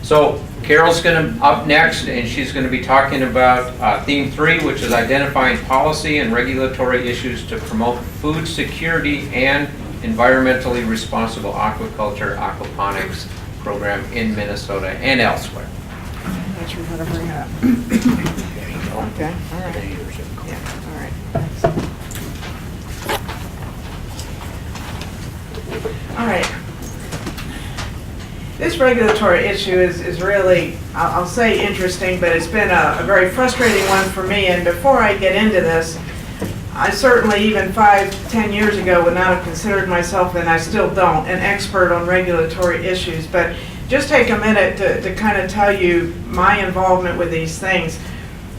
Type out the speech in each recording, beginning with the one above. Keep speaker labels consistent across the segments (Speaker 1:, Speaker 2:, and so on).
Speaker 1: So Carole's going to up next, and she's going to be talking about theme 3, which is identifying policy and regulatory issues to promote food security and environmentally responsible aquaculture, aquaponics program in Minnesota and elsewhere.
Speaker 2: I'm not sure how to bring it up. Okay, all right. Yeah, all right. All right. This regulatory issue is really, I'll say interesting, but it's been a very frustrating one for me. And before I get into this, I certainly, even 5-10 years ago, would not have considered myself, and I still don't, an expert on regulatory issues. But just take a minute to kind of tell you my involvement with these things.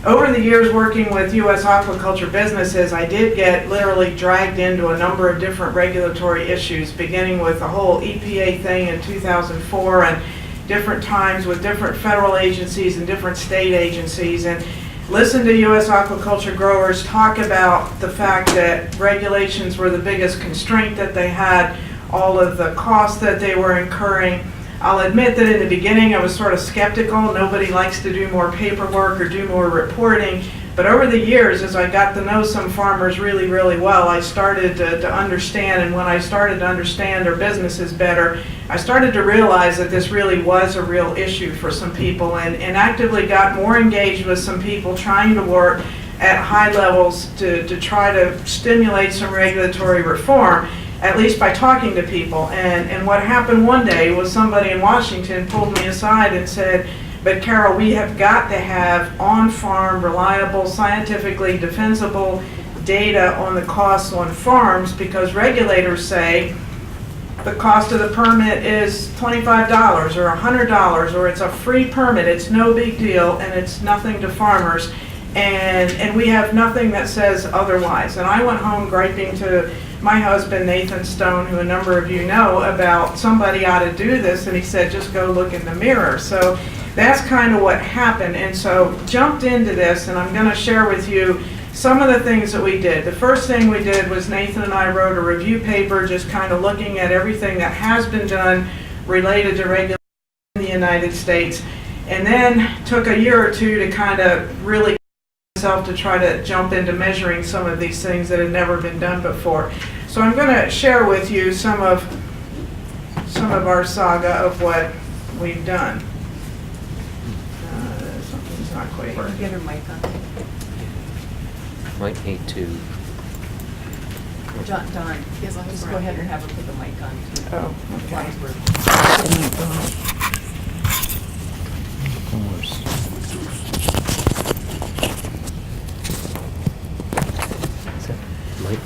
Speaker 2: Over the years working with U.S. aquaculture businesses, I did get literally dragged into a number of different regulatory issues, beginning with the whole EPA thing in 2004 and different times with different federal agencies and different state agencies, and listen to U.S. aquaculture growers talk about the fact that regulations were the biggest constraint that they had, all of the costs that they were incurring. I'll admit that in the beginning I was sort of skeptical. Nobody likes to do more paperwork or do more reporting. But over the years, as I got to know some farmers really, really well, I started to understand. And when I started to understand their businesses better, I started to realize that this really was a real issue for some people, and actively got more engaged with some people trying to work at high levels to try to stimulate some regulatory reform, at least by talking to people. And what happened one day was somebody in Washington pulled me aside and said, "But Carole, we have got to have on-farm, reliable, scientifically defensible data on the costs on farms, because regulators say the cost of the permit is $25 or $100, or it's a free permit, it's no big deal, and it's nothing to farmers. And we have nothing that says otherwise." And I went home griping to my husband, Nathan Stone, who a number of you know, about somebody ought to do this, and he said, "Just go look in the mirror." So that's kind of what happened. And so jumped into this, and I'm going to share with you some of the things that we did. The first thing we did was Nathan and I wrote a review paper just kind of looking at everything that has been done related to regulation in the United States, and then took a year or two to kind of really to try to jump into measuring some of these things that had never been done before. So I'm going to share with you some of our saga of what we've done. Something's not quite working.
Speaker 3: Get her mic on.
Speaker 4: Might need to.
Speaker 3: Don, yes, I'll just go ahead and have her put the mic on too.
Speaker 2: Oh, okay.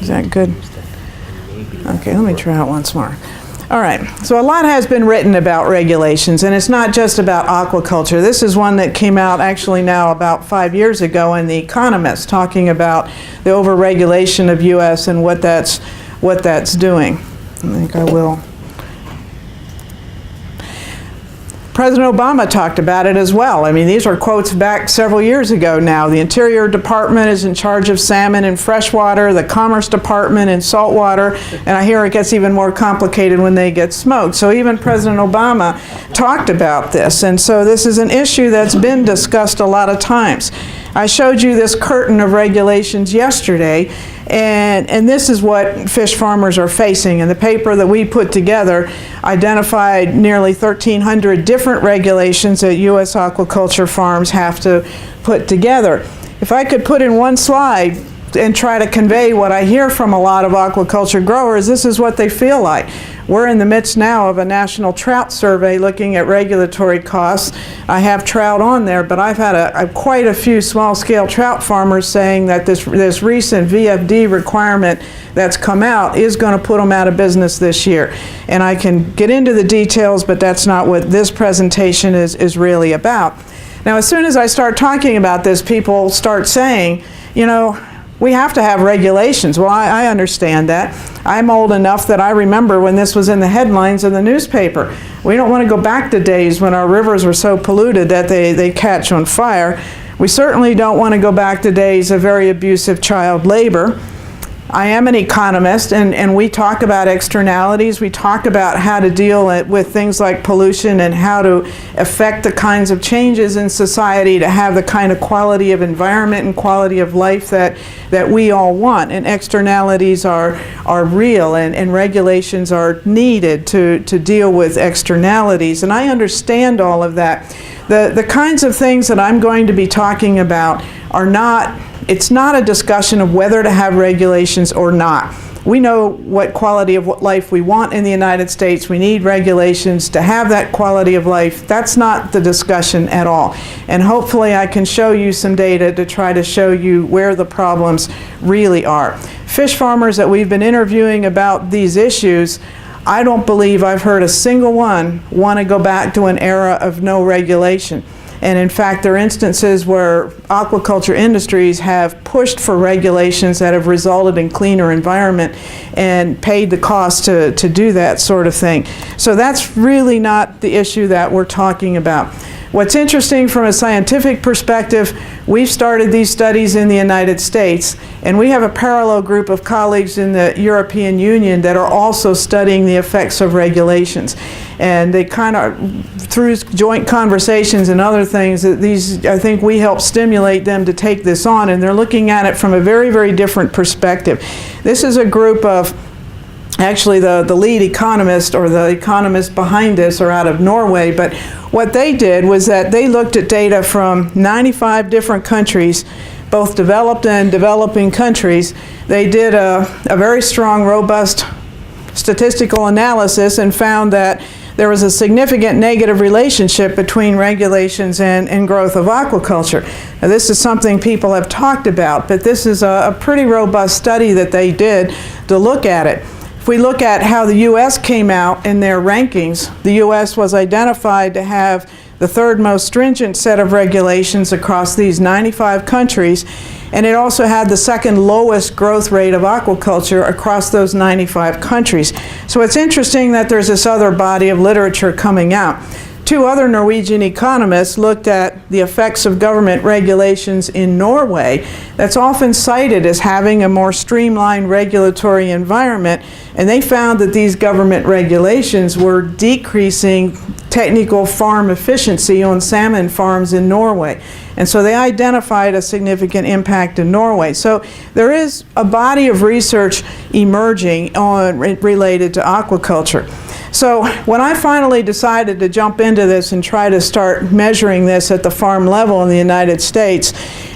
Speaker 2: Is that good? Okay, let me try it once more. All right, so a lot has been written about regulations, and it's not just about aquaculture. This is one that came out actually now about 5 years ago in The Economist, talking about the overregulation of U.S. and what that's doing. I think I will. President Obama talked about it as well. I mean, these are quotes back several years ago now. The Interior Department is in charge of salmon and freshwater, the Commerce Department in saltwater, and I hear it gets even more complicated when they get smoked. So even President Obama talked about this, and so this is an issue that's been discussed a lot of times. I showed you this curtain of regulations yesterday, and this is what fish farmers are facing. And the paper that we put together identified nearly 1,300 different regulations that U.S. aquaculture farms have to put together. If I could put in one slide and try to convey what I hear from a lot of aquaculture growers, this is what they feel like. We're in the midst now of a national trout survey looking at regulatory costs. I have trout on there, but I've had quite a few small-scale trout farmers saying that this recent VFD requirement that's come out is going to put them out of business this year. And I can get into the details, but that's not what this presentation is really about. Now, as soon as I start talking about this, people start saying, you know, we have to have regulations. Well, I understand that. I'm old enough that I remember when this was in the headlines in the newspaper. We don't want to go back to days when our rivers were so polluted that they catch on fire. We certainly don't want to go back to days of very abusive child labor. I am an economist, and we talk about externalities. We talk about how to deal with things like pollution and how to affect the kinds of changes in society to have the kind of quality of environment and quality of life that we all want. And externalities are real, and regulations are needed to deal with externalities. And I understand all of that. The kinds of things that I'm going to be talking about are not, it's not a discussion of whether to have regulations or not. We know what quality of life we want in the United States. We need regulations to have that quality of life. That's not the discussion at all. And hopefully I can show you some data to try to show you where the problems really are. Fish farmers that we've been interviewing about these issues, I don't believe I've heard a single one want to go back to an era of no regulation. And in fact, there are instances where aquaculture industries have pushed for regulations that have resulted in cleaner environment and paid the cost to do that sort of thing. So that's really not the issue that we're talking about. What's interesting from a scientific perspective, we've started these studies in the United States, and we have a parallel group of colleagues in the European Union that are also studying the effects of regulations. And they kind of, through joint conversations and other things, these, I think we help stimulate them to take this on, and they're looking at it from a very, very different perspective. This is a group of, actually the lead economist or the economists behind this are out of Norway, but what they did was that they looked at data from 95 different countries, both developed and developing countries. They did a very strong, robust statistical analysis and found that there was a significant negative relationship between regulations and growth of aquaculture. Now, this is something people have talked about, but this is a pretty robust study that they did to look at it. If we look at how the U.S. came out in their rankings, the U.S. was identified to have the third most stringent set of regulations across these 95 countries, and it also had the second lowest growth rate of aquaculture across those 95 countries. So it's interesting that there's this other body of literature coming out. Two other Norwegian economists looked at the effects of government regulations in Norway that's often cited as having a more streamlined regulatory environment, and they found that these government regulations were decreasing technical farm efficiency on salmon farms in Norway. And so they identified a significant impact in Norway. So there is a body of research emerging related to aquaculture. So when I finally decided to jump into this and try to start measuring this at the farm level in the United States,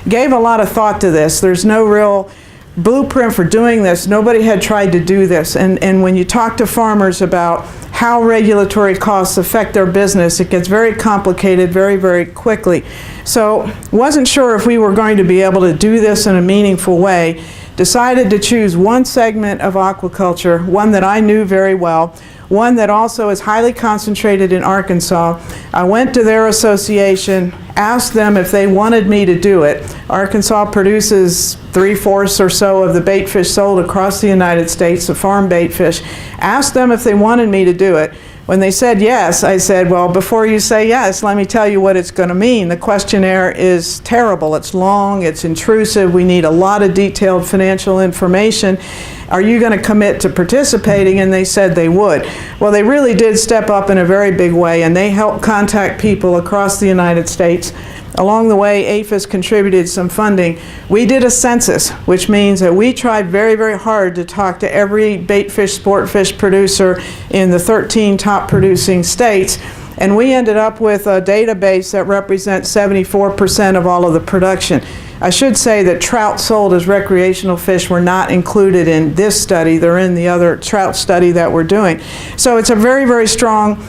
Speaker 2: gave a lot of thought to this. There's no real blueprint for doing this. Nobody had tried to do this. And when you talk to farmers about how regulatory costs affect their business, it gets very complicated very, very quickly. So wasn't sure if we were going to be able to do this in a meaningful way. Decided to choose one segment of aquaculture, one that I knew very well, one that also is highly concentrated in Arkansas. I went to their association, asked them if they wanted me to do it. Arkansas produces 3/4 or so of the bait fish sold across the United States, the farm bait fish. Asked them if they wanted me to do it. When they said yes, I said, well, before you say yes, let me tell you what it's going to mean. The questionnaire is terrible. It's long, it's intrusive, we need a lot of detailed financial information. Are you going to commit to participating? And they said they would. Well, they really did step up in a very big way, and they helped contact people across the United States. Along the way, APHIS contributed some funding. We did a census, which means that we tried very, very hard to talk to every bait fish, sport fish producer in the 13 top producing states, and we ended up with a database that represents 74% of all of the production. I should say that trout sold as recreational fish were not included in this study. They're in the other trout study that we're doing. So it's a very, very strong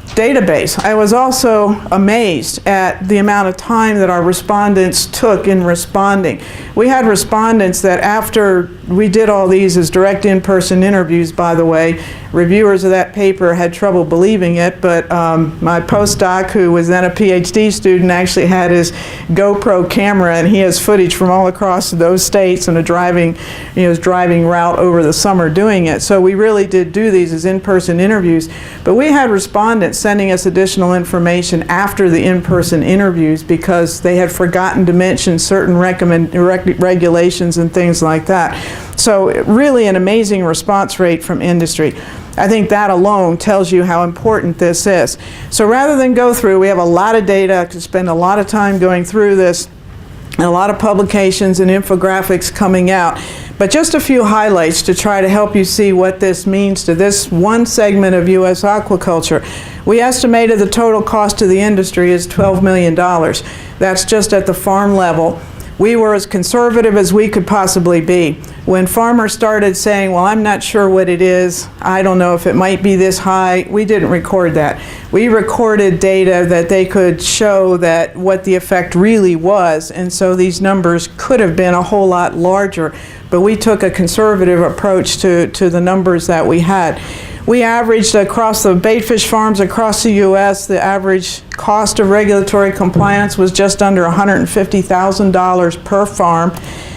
Speaker 2: database. I was also amazed at the amount of time that our respondents took in responding. We had respondents that after we did all these as direct in-person interviews, by the way. Reviewers of that paper had trouble believing it, but my postdoc, who was then a PhD student, actually had his GoPro camera, and he has footage from all across those states and a driving route over the summer doing it. So we really did do these as in-person interviews. But we had respondents sending us additional information after the in-person interviews because they had forgotten to mention certain regulations and things like that. So really an amazing response rate from industry. I think that alone tells you how important this is. So rather than go through, we have a lot of data, I could spend a lot of time going through this, and a lot of publications and infographics coming out. But just a few highlights to try to help you see what this means to this one segment of U.S. aquaculture. We estimated the total cost to the industry is $12 million. That's just at the farm level. We were as conservative as we could possibly be. When farmers started saying, well, I'm not sure what it is, I don't know if it might be this high, we didn't record that. We recorded data that they could show that what the effect really was, and so these numbers could have been a whole lot larger, but we took a conservative approach to the numbers that we had. We averaged across the baitfish farms across the U.S., the average cost of regulatory compliance was just under $150,000 per farm.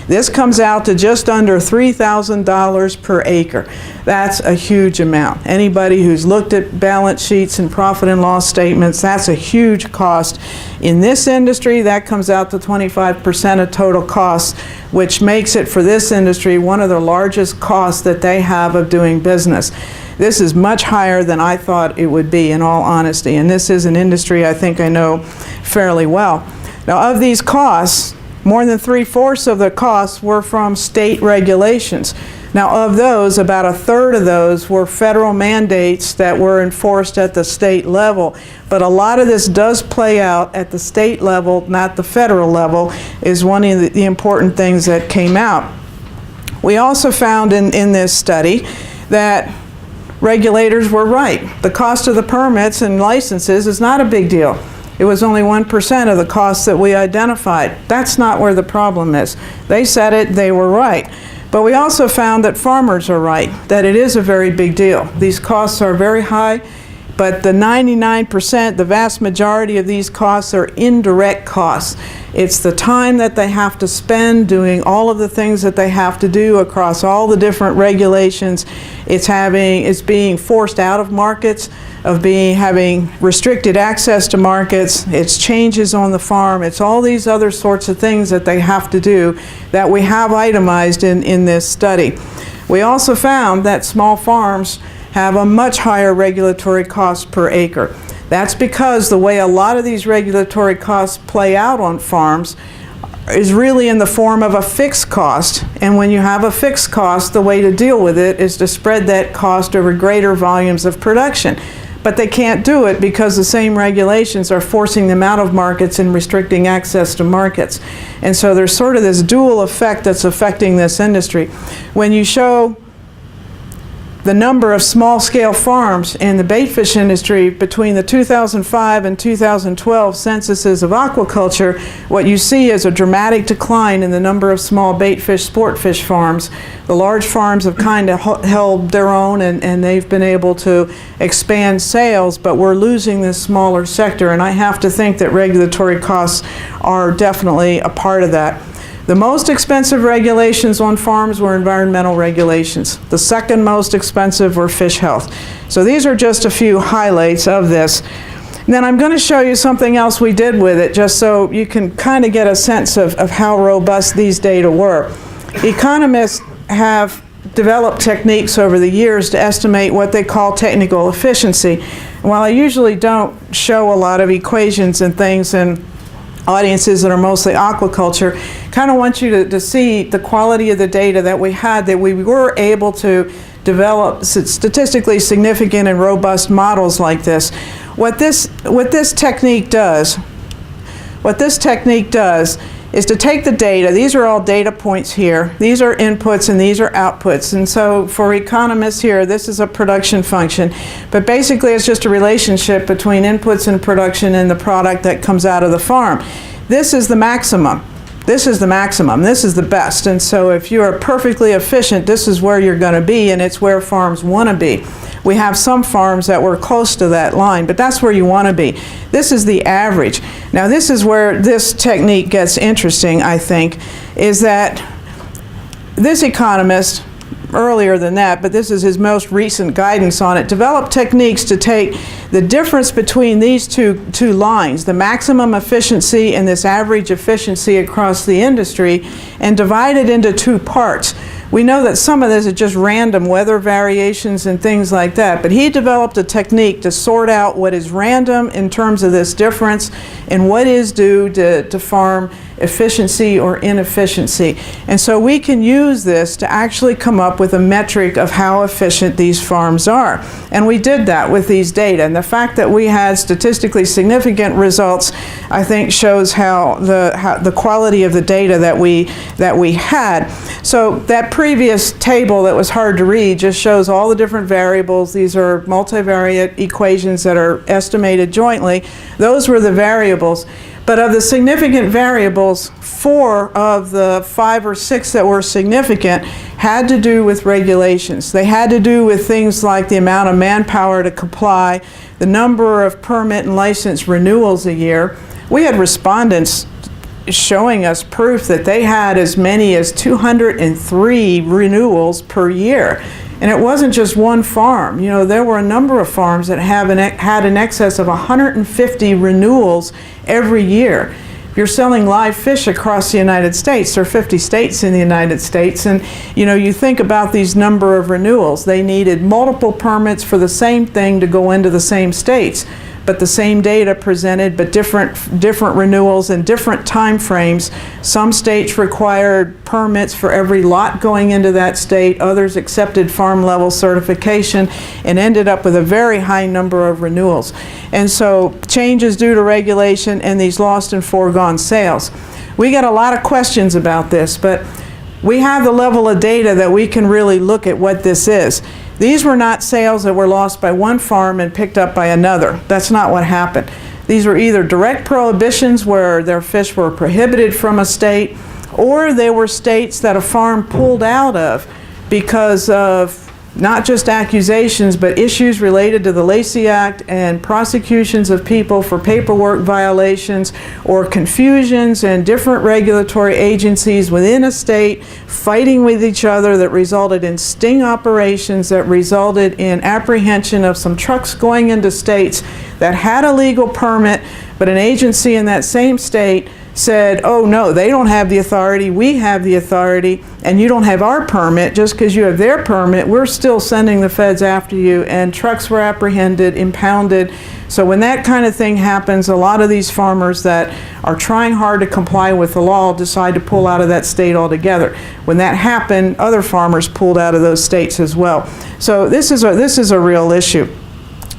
Speaker 2: This comes out to just under $3,000 per acre. That's a huge amount. Anybody who's looked at balance sheets and profit and loss statements, that's a huge cost. In this industry, that comes out to 25% of total costs, which makes it for this industry one of the largest costs that they have of doing business. This is much higher than I thought it would be, in all honesty, and this is an industry I think I know fairly well. Now, of these costs, more than 3/4 of the costs were from state regulations. Now, of those, about 1/3 of those were federal mandates that were enforced at the state level. But a lot of this does play out at the state level, not the federal level, is one of the important things that came out. We also found in this study that regulators were right. The cost of the permits and licenses is not a big deal. It was only 1% of the costs that we identified. That's not where the problem is. They said it, they were right. But we also found that farmers are right, that it is a very big deal. These costs are very high, but the 99%, the vast majority of these costs are indirect costs. It's the time that they have to spend doing all of the things that they have to do across all the different regulations. It's being forced out of markets, having restricted access to markets. It's changes on the farm. It's all these other sorts of things that they have to do that we have itemized in this study. We also found that small farms have a much higher regulatory cost per acre. That's because the way a lot of these regulatory costs play out on farms is really in the form of a fixed cost. And when you have a fixed cost, the way to deal with it is to spread that cost over greater volumes of production. But they can't do it because the same regulations are forcing them out of markets and restricting access to markets. And so there's sort of this dual effect that's affecting this industry. When you show the number of small-scale farms in the baitfish industry between the 2005 and 2012 censuses of aquaculture, what you see is a dramatic decline in the number of small baitfish sportfish farms. The large farms have kind of held their own, and they've been able to expand sales, but we're losing this smaller sector, and I have to think that regulatory costs are definitely a part of that. The most expensive regulations on farms were environmental regulations. The second most expensive were fish health. So these are just a few highlights of this. And then I'm going to show you something else we did with it, just so you can kind of get a sense of how robust these data were. Economists have developed techniques over the years to estimate what they call technical efficiency. And while I usually don't show a lot of equations and things in audiences that are mostly aquaculture, kind of want you to see the quality of the data that we had, that we were able to develop statistically significant and robust models like this. What this technique does is to take the data. These are all data points here. These are inputs and these are outputs. And so for economists here, this is a production function. But basically it's just a relationship between inputs and production and the product that comes out of the farm. This is the maximum. This is the maximum. This is the best. And so if you are perfectly efficient, this is where you're going to be, and it's where farms want to be. We have some farms that were close to that line, but that's where you want to be. This is the average. Now this is where this technique gets interesting, I think, is that this economist, earlier than that, but this is his most recent guidance on it, developed techniques to take the difference between these two lines, the maximum efficiency and this average efficiency across the industry, and divide it into two parts. We know that some of this is just random weather variations and things like that, but he developed a technique to sort out what is random in terms of this difference and what is due to farm efficiency or inefficiency. And so we can use this to actually come up with a metric of how efficient these farms are. And we did that with these data. And the fact that we had statistically significant results, I think, shows how the quality of the data that we had. So that previous table that was hard to read just shows all the different variables. These are multivariate equations that are estimated jointly. Those were the variables. But of the significant variables, 4 of the 5 or 6 that were significant had to do with regulations. They had to do with things like the amount of manpower to comply, the number of permit and license renewals a year. We had respondents showing us proof that they had as many as 203 renewals per year. And it wasn't just one farm. You know, there were a number of farms that had in excess of 150 renewals every year. If you're selling live fish across the United States, there are 50 states in the United States, and you know, you think about these number of renewals. They needed multiple permits for the same thing to go into the same states, but the same data presented, but different renewals and different time frames. Some states required permits for every lot going into that state. Others accepted farm level certification and ended up with a very high number of renewals. And so changes due to regulation and these lost and foregone sales. We get a lot of questions about this, but we have the level of data that we can really look at what this is. These were not sales that were lost by one farm and picked up by another. That's not what happened. These were either direct prohibitions where their fish were prohibited from a state, or they were states that a farm pulled out of because of not just accusations, but issues related to the Lacey Act and prosecutions of people for paperwork violations or confusions and different regulatory agencies within a state fighting with each other that resulted in sting operations that resulted in apprehension of some trucks going into states that had a legal permit, but an agency in that same state said, oh no, they don't have the authority, we have the authority, and you don't have our permit. Just because you have their permit, we're still sending the feds after you, and trucks were apprehended, impounded. So when that kind of thing happens, a lot of these farmers that are trying hard to comply with the law decide to pull out of that state altogether. When that happened, other farmers pulled out of those states as well. So this is a real issue.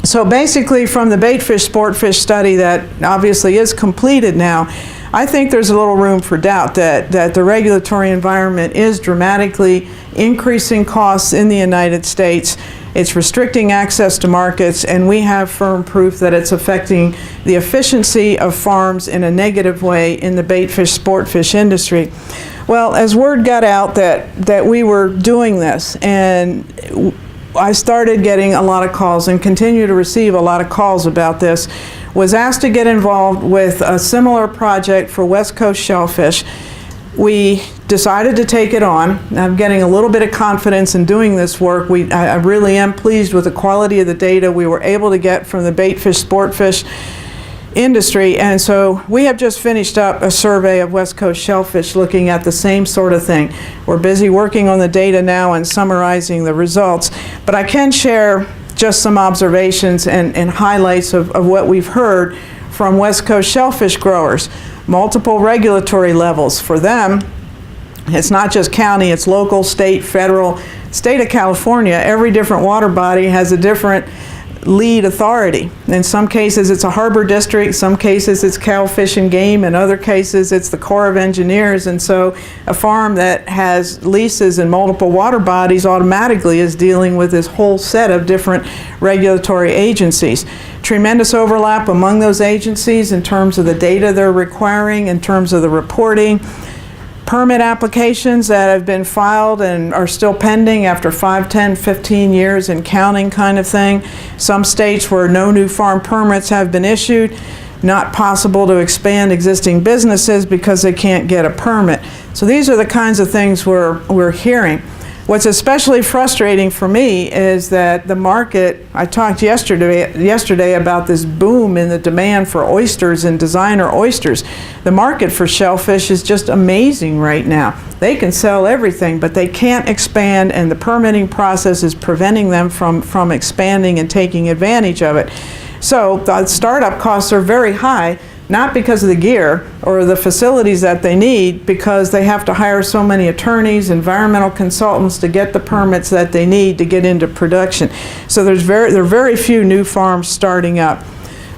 Speaker 2: So basically, from the baitfish sportfish study that obviously is completed now, I think there's a little room for doubt that the regulatory environment is dramatically increasing costs in the United States. It's restricting access to markets, and we have firm proof that it's affecting the efficiency of farms in a negative way in the baitfish sportfish industry. Well, as word got out that we were doing this, and I started getting a lot of calls and continue to receive a lot of calls about this, was asked to get involved with a similar project for West Coast shellfish. We decided to take it on. I'm getting a little bit of confidence in doing this work. I really am pleased with the quality of the data we were able to get from the baitfish sportfish industry, and so we have just finished up a survey of West Coast shellfish looking at the same sort of thing. We're busy working on the data now and summarizing the results, but I can share just some observations and highlights of what we've heard from West Coast shellfish growers. Multiple regulatory levels. For them, it's not just county, it's local, state, federal. State of California, every different water body has a different lead authority. In some cases it's a harbor district, some cases it's Cal Fish and Game, in other cases it's the Corps of Engineers, and so a farm that has leases in multiple water bodies automatically is dealing with this whole set of different regulatory agencies. Tremendous overlap among those agencies in terms of the data they're requiring, in terms of the reporting. Permit applications that have been filed and are still pending after 5, 10, 15 years and counting kind of thing. Some states where no new farm permits have been issued, not possible to expand existing businesses because they can't get a permit. So these are the kinds of things we're hearing. What's especially frustrating for me is that the market, I talked yesterday about this boom in the demand for oysters and designer oysters. The market for shellfish is just amazing right now. They can sell everything, but they can't expand, and the permitting process is preventing them from expanding and taking advantage of it. So the startup costs are very high, not because of the gear or the facilities that they need, because they have to hire so many attorneys, environmental consultants to get the permits that they need to get into production. So there are very few new farms starting up.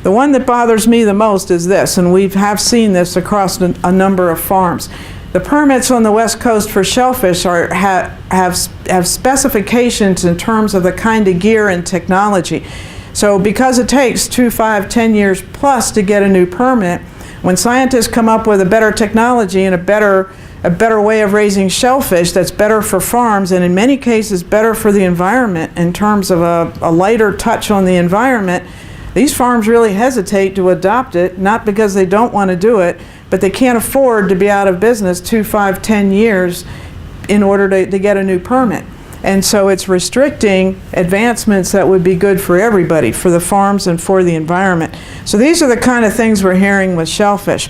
Speaker 2: The one that bothers me the most is this, and we have seen this across a number of farms. The permits on the West Coast for shellfish have specifications in terms of the kind of gear and technology. So because it takes 2, 5, 10 years plus to get a new permit, when scientists come up with a better technology and a better way of raising shellfish that's better for farms, and in many cases better for the environment in terms of a lighter touch on the environment, these farms really hesitate to adopt it, not because they don't want to do it, but they can't afford to be out of business 2, 5, 10 years in order to get a new permit. And so it's restricting advancements that would be good for everybody, for the farms and for the environment. So these are the kind of things we're hearing with shellfish.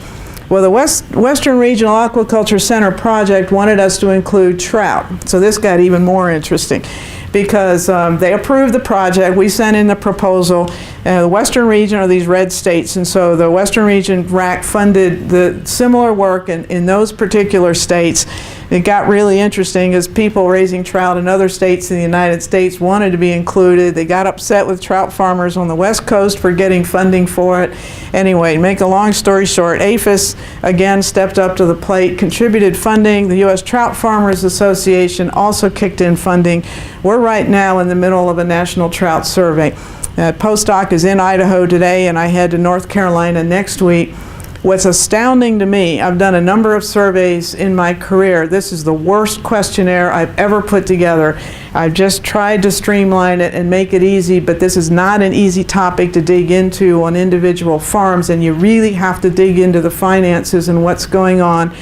Speaker 2: Well, the Western Regional Aquaculture Center project wanted us to include trout. So this got even more interesting, because they approved the project. We sent in the proposal. The Western region are these red states, and so the Western region RAC funded the similar work in those particular states. It got really interesting as people raising trout in other states in the United States wanted to be included. They got upset with trout farmers on the West Coast for getting funding for it. Anyway, make a long story short, APHIS again stepped up to the plate, contributed funding. The U.S. Trout Farmers Association also kicked in funding. We're right now in the middle of a national trout survey. Postdoc is in Idaho today, and I head to North Carolina next week. What's astounding to me, I've done a number of surveys in my career. This is the worst questionnaire I've ever put together. I've just tried to streamline it and make it easy, but this is not an easy topic to dig into on individual farms, and you really have to dig into the finances and what's going on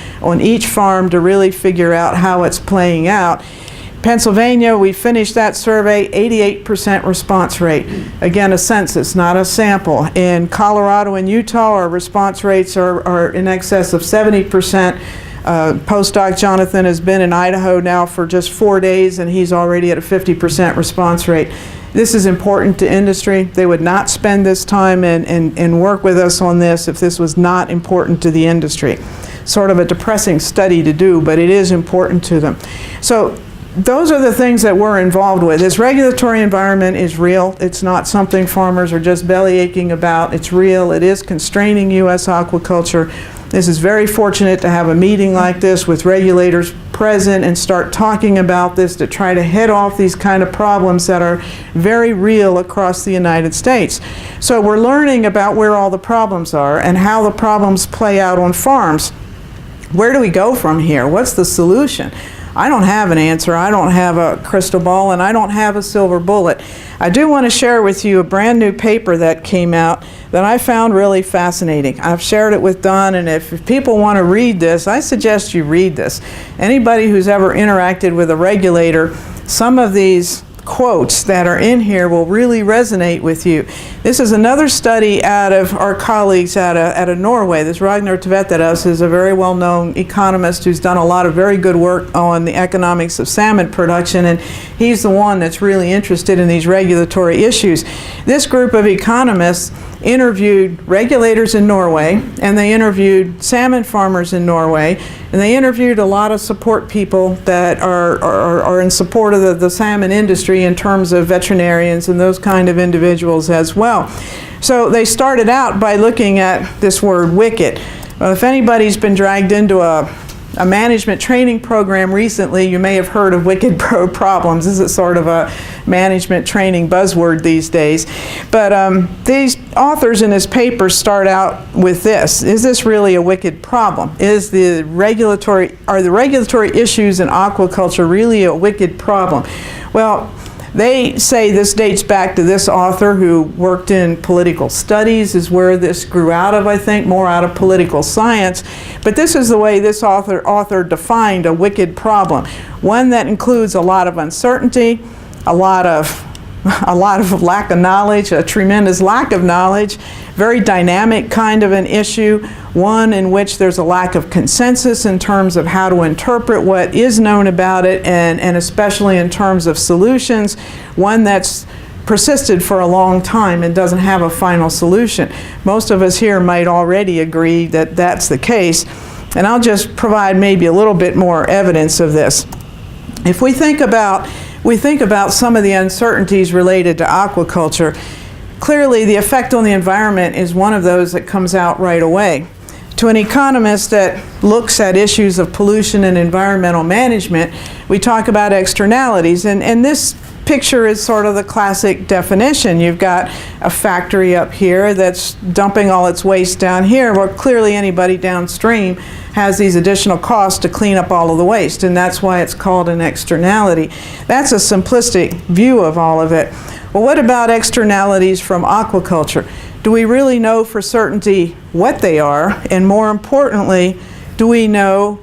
Speaker 2: each farm to really figure out how it's playing out. Pennsylvania, we finished that survey, 88% response rate. Again, a census, not a sample. In Colorado and Utah, our response rates are in excess of 70%. Postdoc Jonathan has been in Idaho now for just 4 days, and he's already at a 50% response rate. This is important to industry. They would not spend this time and work with us on this if this was not important to the industry. Sort of a depressing study to do, but it is important to them. So those are the things that we're involved with. This regulatory environment is real. It's not something farmers are just belly aching about. It's real. It is constraining U.S. aquaculture. This is very fortunate to have a meeting like this with regulators present and start talking about this to try to head off these kind of problems that are very real across the United States. So we're learning about where all the problems are and how the problems play out on farms. Where do we go from here? What's the solution? I don't have an answer. I don't have a crystal ball, and I don't have a silver bullet. I do want to share with you a brand new paper that came out that I found really fascinating. I've shared it with Don, and if people want to read this, I suggest you read this. Anybody who's ever interacted with a regulator, some of these quotes that are in here will really resonate with you. This is another study out of our colleagues out of Norway. This Ragnar Tveterås is a very well-known economist who's done a lot of very good work on the economics of salmon production, and he's the one that's really interested in these regulatory issues. This group of economists interviewed regulators in Norway, and they interviewed salmon farmers in Norway, and they interviewed a lot of support people that are in support of the salmon industry in terms of veterinarians and those kind of individuals as well. So they started out by looking at this word wicked. Well, if anybody's been dragged into a management training program recently, you may have heard of wicked problems. This is sort of a management training buzzword these days. But these authors in this paper start out with this. Is this really a wicked problem? Are the regulatory issues in aquaculture really a wicked problem? Well, They say this dates back to this author who worked in political studies, is where this grew out of, I think, more out of political science. But this is the way this author defined a wicked problem. One that includes a lot of uncertainty, a lot of lack of knowledge, a tremendous lack of knowledge, very dynamic kind of an issue, one in which there's a lack of consensus in terms of how to interpret what is known about it, and especially in terms of solutions, one that's persisted for a long time and doesn't have a final solution. Most of us here might already agree that that's the case, and I'll just provide maybe a little bit more evidence of this. If we think about some of the uncertainties related to aquaculture, clearly the effect on the environment is one of those that comes out right away. To an economist that looks at issues of pollution and environmental management, we talk about externalities, and this picture is sort of the classic definition. You've got a factory up here that's dumping all its waste down here, where clearly anybody downstream has these additional costs to clean up all of the waste, and that's why it's called an externality. That's a simplistic view of all of it. Well, what about externalities from aquaculture? Do we really know for certainty what they are? And more importantly, do we know,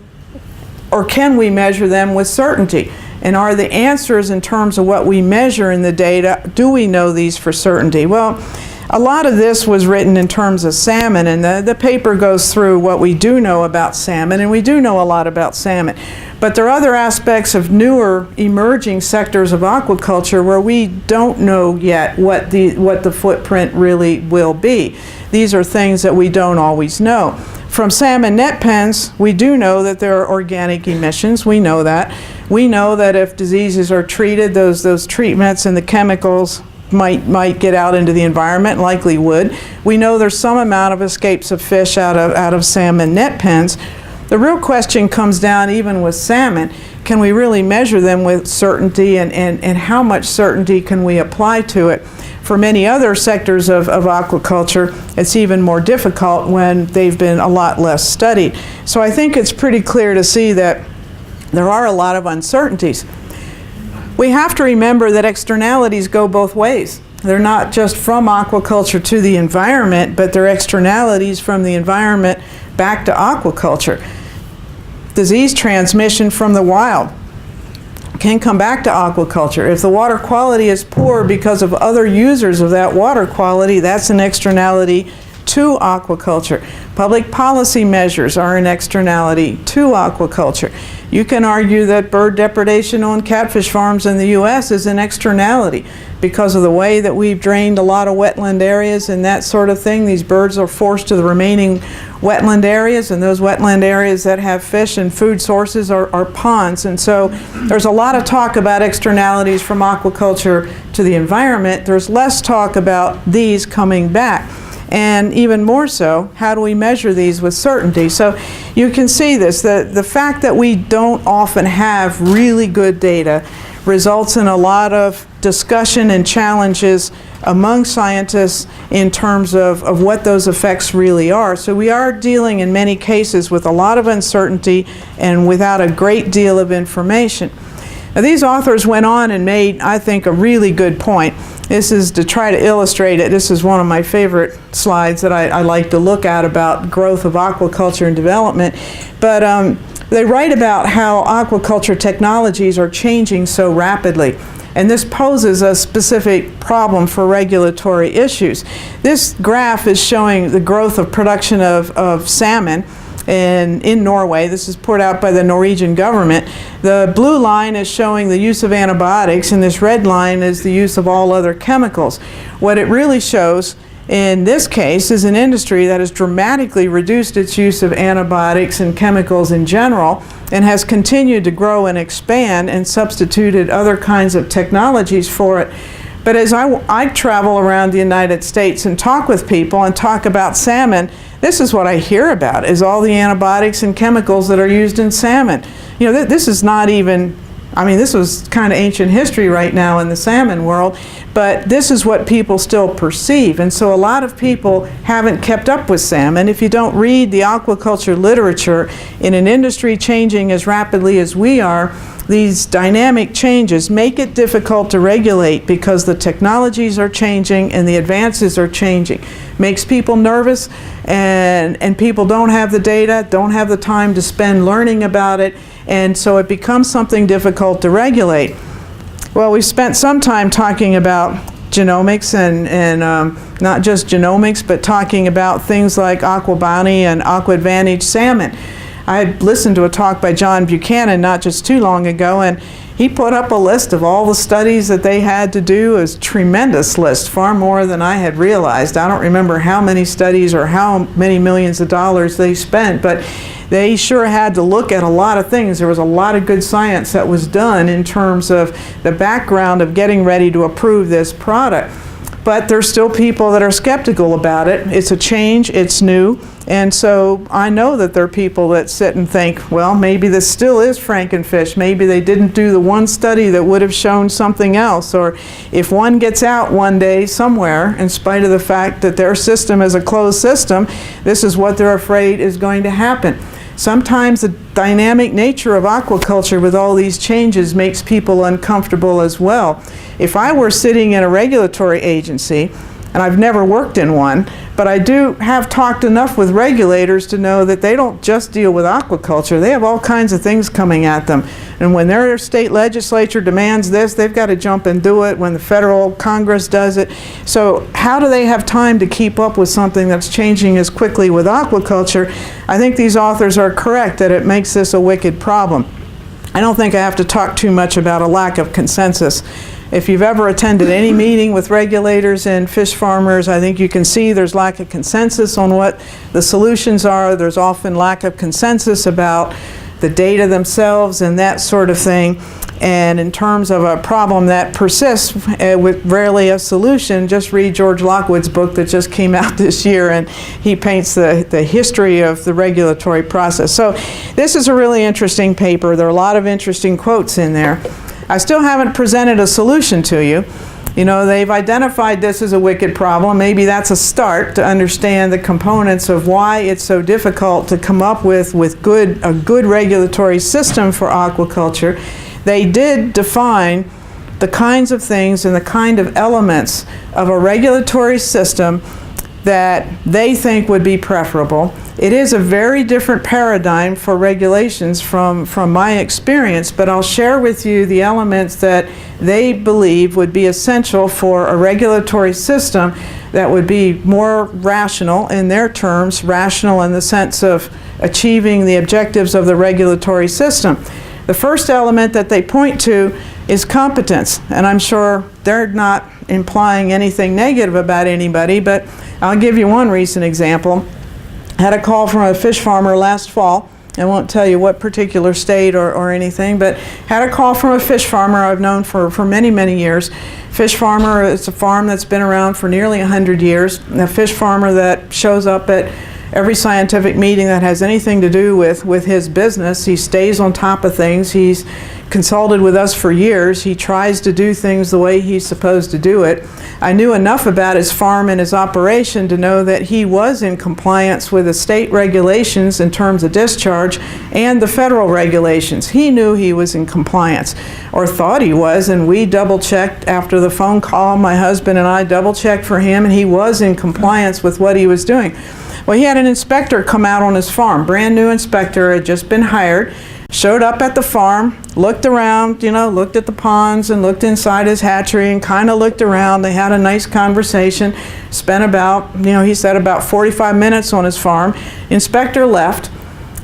Speaker 2: or can we measure them with certainty? And are the answers in terms of what we measure in the data, do we know these for certainty? Well, a lot of this was written in terms of salmon, and the paper goes through what we do know about salmon, and we do know a lot about salmon. But there are other aspects of newer emerging sectors of aquaculture where we don't know yet what the footprint really will be. These are things that we don't always know. From salmon net pens, we do know that there are organic emissions. We know that. We know that if diseases are treated, those treatments and the chemicals might get out into the environment, likely would. We know there's some amount of escapes of fish out of salmon net pens. The real question comes down, even with salmon, can we really measure them with certainty, and how much certainty can we apply to it? For many other sectors of aquaculture, it's even more difficult when they've been a lot less studied. So I think it's pretty clear to see that there are a lot of uncertainties. We have to remember that externalities go both ways. They're not just from aquaculture to the environment, but they're externalities from the environment back to aquaculture. Disease transmission from the wild can come back to aquaculture. If the water quality is poor because of other users of that water quality, that's an externality to aquaculture. Public policy measures are an externality to aquaculture. You can argue that bird depredation on catfish farms in the U.S. is an externality because of the way that we've drained a lot of wetland areas and that sort of thing. These birds are forced to the remaining wetland areas, and those wetland areas that have fish and food sources are ponds. And so there's a lot of talk about externalities from aquaculture to the environment. There's less talk about these coming back. And even more so, how do we measure these with certainty? So you can see this, the fact that we don't often have really good data results in a lot of discussion and challenges among scientists in terms of what those effects really are. So we are dealing in many cases with a lot of uncertainty and without a great deal of information. Now, these authors went on and made, I think, a really good point. This is to try to illustrate it. This is one of my favorite slides that I like to look at about growth of aquaculture and development. But they write about how aquaculture technologies are changing so rapidly. And this poses a specific problem for regulatory issues. This graph is showing the growth of production of salmon in Norway. This is put out by the Norwegian government. The blue line is showing the use of antibiotics, and this red line is the use of all other chemicals. What it really shows in this case is an industry that has dramatically reduced its use of antibiotics and chemicals in general and has continued to grow and expand and substituted other kinds of technologies for it. But as I travel around the United States and talk with people and talk about salmon, this is what I hear about, is all the antibiotics and chemicals that are used in salmon. You know, this is not even I mean, this was kind of ancient history right now in the salmon world, but this is what people still perceive. And so a lot of people haven't kept up with salmon. If you don't read the aquaculture literature in an industry changing as rapidly as we are, these dynamic changes make it difficult to regulate because the technologies are changing and the advances are changing. Makes people nervous, and people don't have the data, don't have the time to spend learning about it, and so it becomes something difficult to regulate. Well, we spent some time talking about genomics and not just genomics, but talking about things like AquaBounty and AquaAdvantage salmon. I listened to a talk by John Buchanan not just too long ago, and he put up a list of all the studies that they had to do. It was a tremendous list, far more than I had realized. I don't remember how many studies or how many millions of dollars they spent, but they sure had to look at a lot of things. There was a lot of good science that was done in terms of the background of getting ready to approve this product. But there's still people that are skeptical about it. It's a change, it's new, and so I know that there are people that sit and think, well, maybe this still is Frankenfish. Maybe they didn't do the one study that would have shown something else, or if one gets out one day somewhere, in spite of the fact that their system is a closed system, this is what they're afraid is going to happen. Sometimes the dynamic nature of aquaculture with all these changes makes people uncomfortable as well. If I were sitting in a regulatory agency, and I've never worked in one, but I do have talked enough with regulators to know that they don't just deal with aquaculture. They have all kinds of things coming at them. And when their state legislature demands this, they've got to jump and do it. When the federal Congress does it. So how do they have time to keep up with something that's changing as quickly with aquaculture? I think these authors are correct that it makes this a wicked problem. I don't think I have to talk too much about a lack of consensus. If you've ever attended any meeting with regulators and fish farmers, I think you can see there's lack of consensus on what the solutions are. There's often lack of consensus about the data themselves and that sort of thing. And in terms of a problem that persists with rarely a solution, just read George Lockwood's book that just came out this year, and he paints the history of the regulatory process. So this is a really interesting paper. There are a lot of interesting quotes in there. I still haven't presented a solution to you. You know, they've identified this as a wicked problem. Maybe that's a start to understand the components of why it's so difficult to come up with a good regulatory system for aquaculture. They did define the kinds of things and the kind of elements of a regulatory system that they think would be preferable. It is a very different paradigm for regulations from my experience, but I'll share with you the elements that they believe would be essential for a regulatory system that would be more rational in their terms, rational in the sense of achieving the objectives of the regulatory system. The first element that they point to is competence, and I'm sure they're not implying anything negative about anybody, but I'll give you one recent example. I had a call from a fish farmer last fall. I won't tell you what particular state or anything, but had a call from a fish farmer I've known for many, many years. Fish farmer, it's a farm that's been around for nearly 100 years. A fish farmer that shows up at every scientific meeting that has anything to do with his business. He stays on top of things. He's consulted with us for years. He tries to do things the way he's supposed to do it. I knew enough about his farm and his operation to know that he was in compliance with the state regulations in terms of discharge and the federal regulations. He knew he was in compliance, or thought he was, and we double-checked after the phone call. My husband and I double-checked for him, and he was in compliance with what he was doing. Well, he had an inspector come out on his farm, brand new inspector, had just been hired, showed up at the farm, looked around, looked at the ponds and looked inside his hatchery and kind of looked around. They had a nice conversation, spent about, he said about 45 minutes on his farm. Inspector left.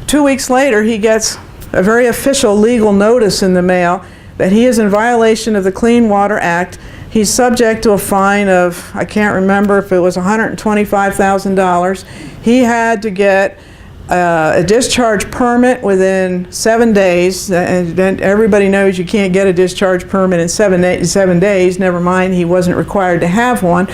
Speaker 2: 2 weeks later, he gets a very official legal notice in the mail that he is in violation of the Clean Water Act. He's subject to a fine of, I can't remember if it was $125,000. He had to get a discharge permit within 7 days, and everybody knows you can't get a discharge permit in 7 days, never mind he wasn't required to have one,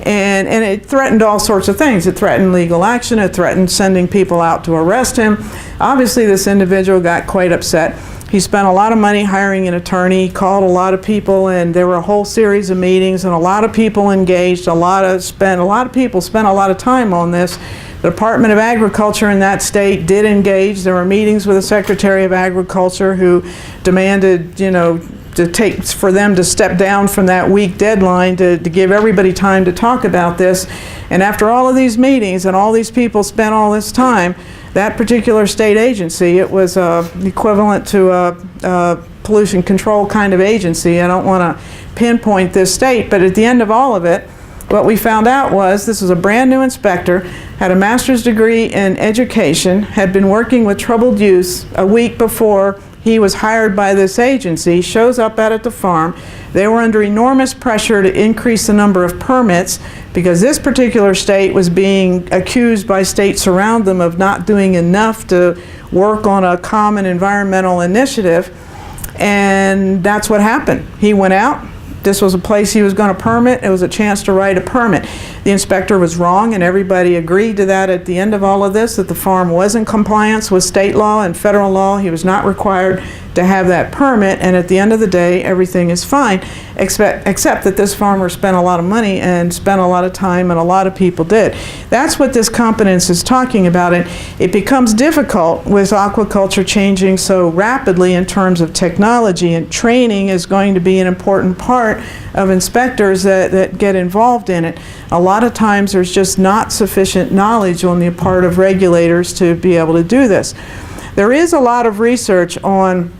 Speaker 2: and it threatened all sorts of things. It threatened legal action, it threatened sending people out to arrest him. Obviously this individual got quite upset. He spent a lot of money hiring an attorney, called a lot of people, and there were a whole series of meetings, and a lot of people engaged. A lot of people spent a lot of time on this. The Department of Agriculture in that state did engage. There were meetings with the Secretary of Agriculture who demanded, for them to step down from that week deadline to give everybody time to talk about this. And after all of these meetings and all these people spent all this time, that particular state agency, it was equivalent to a pollution control kind of agency. I don't want to pinpoint this state, but at the end of all of it, what we found out was this was a brand new inspector, had a master's degree in education, had been working with troubled youth a week before he was hired by this agency, shows up out at the farm. They were under enormous pressure to increase the number of permits because this particular state was being accused by states around them of not doing enough to work on a common environmental initiative. And that's what happened. He went out. This was a place he was going to permit. It was a chance to write a permit. The inspector was wrong, and everybody agreed to that at the end of all of this, that the farm was in compliance with state law and federal law. He was not required to have that permit, and at the end of the day, everything is fine, except that this farmer spent a lot of money and spent a lot of time, and a lot of people did. That's what this competence is talking about, and it becomes difficult with aquaculture changing so rapidly in terms of technology, and training is going to be an important part of inspectors that get involved in it. A lot of times there's just not sufficient knowledge on the part of regulators to be able to do this. There is a lot of research on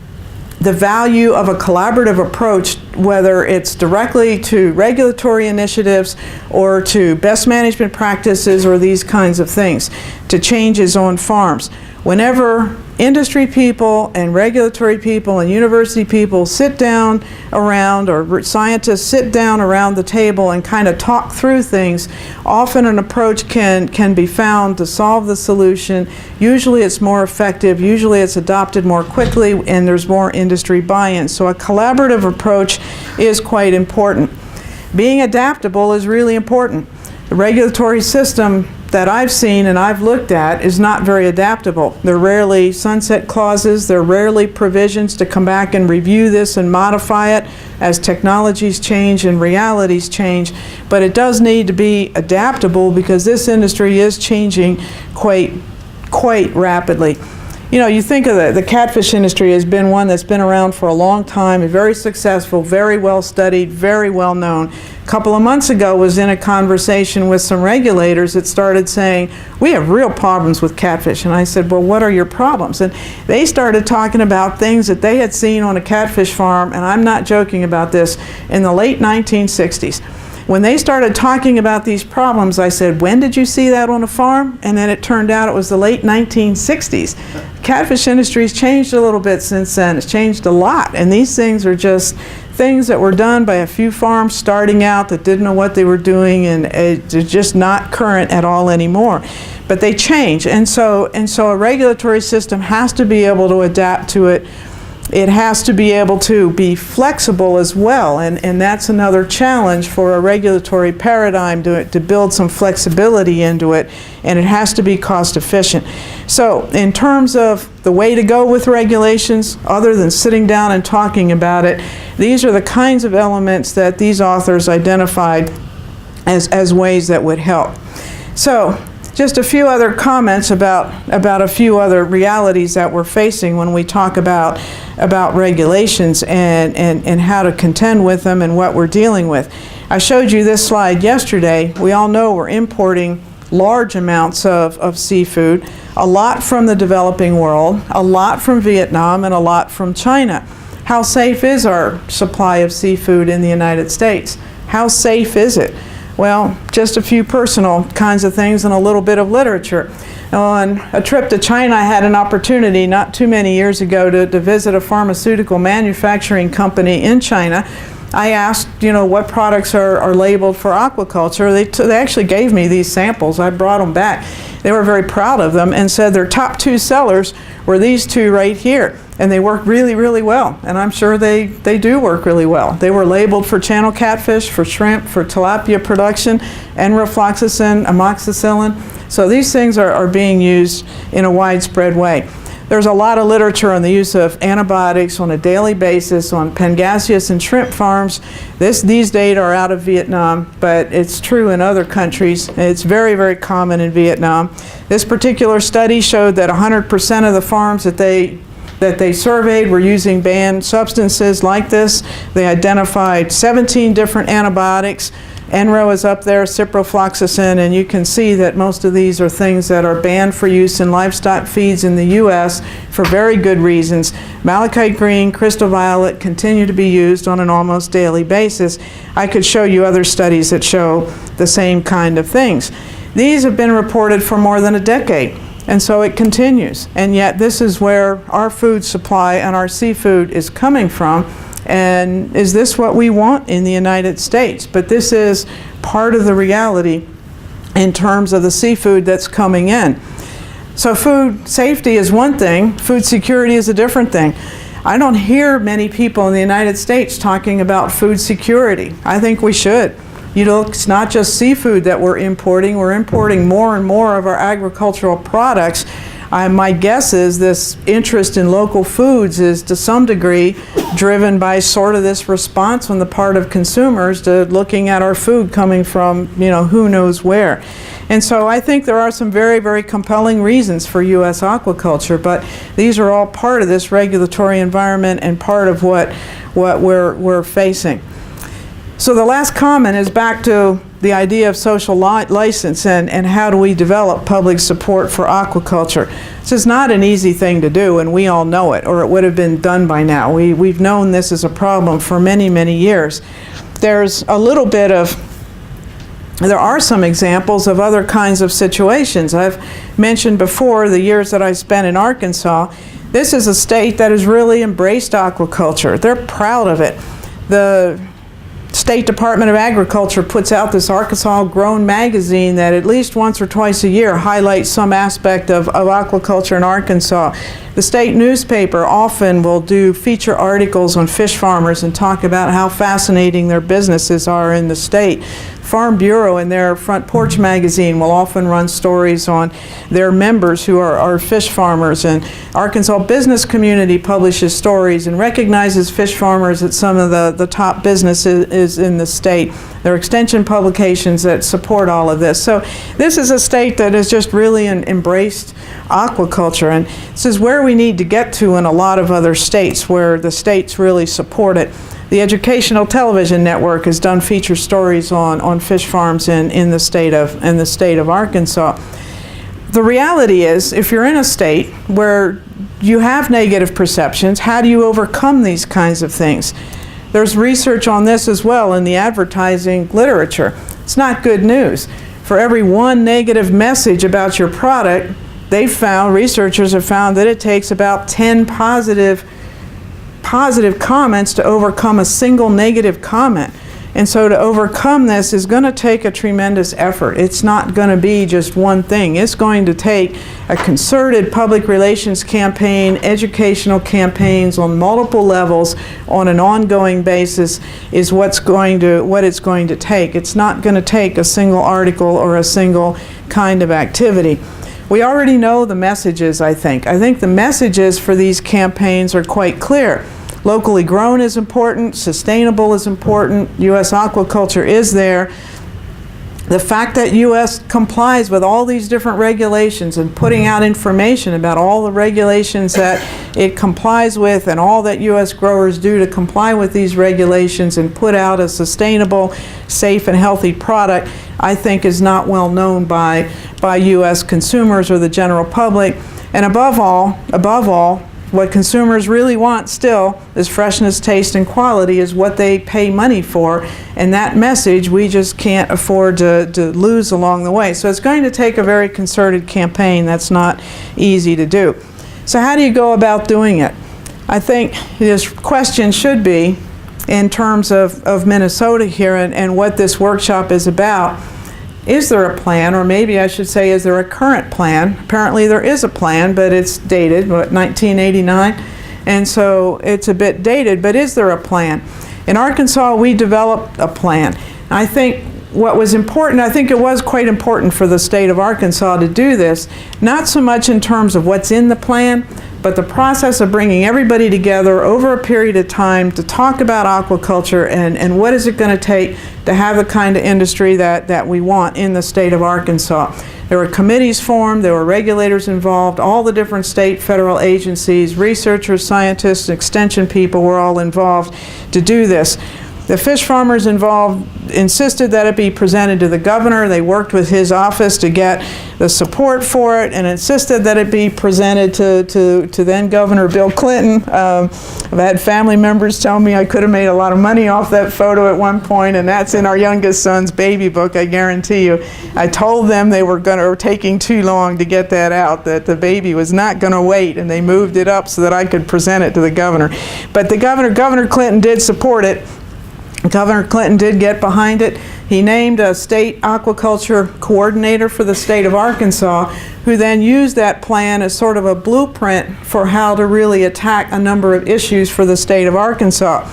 Speaker 2: the value of a collaborative approach, whether it's directly to regulatory initiatives or to best management practices or these kinds of things, to changes on farms. Whenever industry people and regulatory people and university people sit down around, or scientists sit down around the table and kind of talk through things, often an approach can be found to solve the solution. Usually it's more effective, usually it's adopted more quickly, and there's more industry buy-in. So a collaborative approach is quite important. Being adaptable is really important. The regulatory system that I've seen and I've looked at is not very adaptable. There are rarely sunset clauses, there are rarely provisions to come back and review this and modify it as technologies change and realities change, but it does need to be adaptable because this industry is changing quite rapidly. You think of the catfish industry as been one that's been around for a long time, and very successful, very well studied, very well known. A couple of months ago was in a conversation with some regulators that started saying, we have real problems with catfish. And I said, well, what are your problems? And they started talking about things that they had seen on a catfish farm, and I'm not joking about this, in the late 1960s. When they started talking about these problems, I said, when did you see that on a farm? And then it turned out it was the late 1960s. Catfish industry's changed a little bit since then. It's changed a lot. And these things are just things that were done by a few farms starting out that didn't know what they were doing, and they're just not current at all anymore. But they change. And so a regulatory system has to be able to adapt to it. It has to be able to be flexible as well, and that's another challenge for a regulatory paradigm, to build some flexibility into it, and it has to be cost efficient. So in terms of the way to go with regulations, other than sitting down and talking about it, these are the kinds of elements that these authors identified as ways that would help. So just a few other comments about a few other realities that we're facing when we talk about regulations and how to contend with them and what we're dealing with. I showed you this slide yesterday. We all know we're importing large amounts of seafood, a lot from the developing world, a lot from Vietnam, and a lot from China. How safe is our supply of seafood in the United States? How safe is it? Well, just a few personal kinds of things and a little bit of literature. On a trip to China, I had an opportunity not too many years ago to visit a pharmaceutical manufacturing company in China. I asked, what products are labeled for aquaculture. They actually gave me these samples. I brought them back. They were very proud of them and said their top 2 sellers were these 2 right here. And they work really, really well. And I'm sure they do work really well. They were labeled for channel catfish, for shrimp, for tilapia production, enrofloxacin, amoxicillin. So these things are being used in a widespread way. There's a lot of literature on the use of antibiotics on a daily basis on pangasius and shrimp farms. These data are out of Vietnam, but it's true in other countries. It's very, very common in Vietnam. This particular study showed that 100% of the farms that they surveyed were using banned substances like this. They identified 17 different antibiotics. Enro is up there, ciprofloxacin, and you can see that most of these are things that are banned for use in livestock feeds in the U.S. for very good reasons. Malachite green, crystal violet continue to be used on an almost daily basis. I could show you other studies that show the same kind of things. These have been reported for more than a decade, and so it continues. And yet this is where our food supply and our seafood is coming from. And is this what we want in the United States? But this is part of the reality in terms of the seafood that's coming in. So food safety is one thing, food security is a different thing. I don't hear many people in the United States talking about food security. I think we should. You know, it's not just seafood that we're importing more and more of our agricultural products. My guess is this interest in local foods is to some degree driven by sort of this response on the part of consumers to looking at our food coming from, you know, who knows where. And so I think there are some very, very compelling reasons for U.S. aquaculture, but these are all part of this regulatory environment and part of what we're facing. So the last comment is back to the idea of social license and how do we develop public support for aquaculture. This is not an easy thing to do, and we all know it, or it would have been done by now. We've known this is a problem for many, many years. There are some examples of other kinds of situations. I've mentioned before the years that I spent in Arkansas. This is a state that has really embraced aquaculture. They're proud of it. The State Department of Agriculture puts out this Arkansas Grown magazine that at least once or twice a year highlights some aspect of aquaculture in Arkansas. The state newspaper often will do feature articles on fish farmers and talk about how fascinating their businesses are in the state. Farm Bureau in their Front Porch magazine will often run stories on their members who are fish farmers, and Arkansas business community publishes stories and recognizes fish farmers at some of the top businesses in the state. There are extension publications that support all of this. So this is a state that has just really embraced aquaculture, and this is where we need to get to in a lot of other states where the states really support it. The Educational Television Network has done feature stories on fish farms in the state of Arkansas. The reality is, if you're in a state where you have negative perceptions, how do you overcome these kinds of things? There's research on this as well in the advertising literature. It's not good news. For every one negative message about your product, researchers have found that it takes about 10 positive comments to overcome a single negative comment. And so to overcome this is going to take a tremendous effort. It's not going to be just one thing. It's going to take a concerted public relations campaign, educational campaigns on multiple levels on an ongoing basis is what it's going to take. It's not going to take a single article or a single kind of activity. We already know the messages, I think. I think the messages for these campaigns are quite clear. Locally grown is important, sustainable is important, U.S. aquaculture is there. The fact that U.S. complies with all these different regulations and putting out information about all the regulations that it complies with and all that U.S. growers do to comply with these regulations and put out a sustainable, safe, and healthy product, I think is not well known by U.S. consumers or the general public. And above all, what consumers really want still is freshness, taste, and quality is what they pay money for, and that message we just can't afford to lose along the way. So it's going to take a very concerted campaign. That's not easy to do. So how do you go about doing it? I think this question should be, in terms of Minnesota here and what this workshop is about, is there a plan, or maybe I should say, is there a current plan? Apparently there is a plan, but it's dated, 1989? And so it's a bit dated, but is there a plan? In Arkansas, we developed a plan. I think what was important, I think it was quite important for the state of Arkansas to do this, not so much in terms of what's in the plan, but the process of bringing everybody together over a period of time to talk about aquaculture and what is it going to take to have the kind of industry that we want in the state of Arkansas. There were committees formed, there were regulators involved, all the different state, federal agencies, researchers, scientists, extension people were all involved to do this. The fish farmers involved insisted that it be presented to the governor. They worked with his office to get the support for it and insisted that it be presented to then Governor Bill Clinton. I've had family members tell me I could have made a lot of money off that photo at one point, and that's in our youngest son's baby book, I guarantee you. I told them they were taking too long to get that out, that the baby was not going to wait, and they moved it up so that I could present it to the governor. But the Governor Clinton did support it. Governor Clinton did get behind it. He named a state aquaculture coordinator for the state of Arkansas, who then used that plan as sort of a blueprint for how to really attack a number of issues for the state of Arkansas.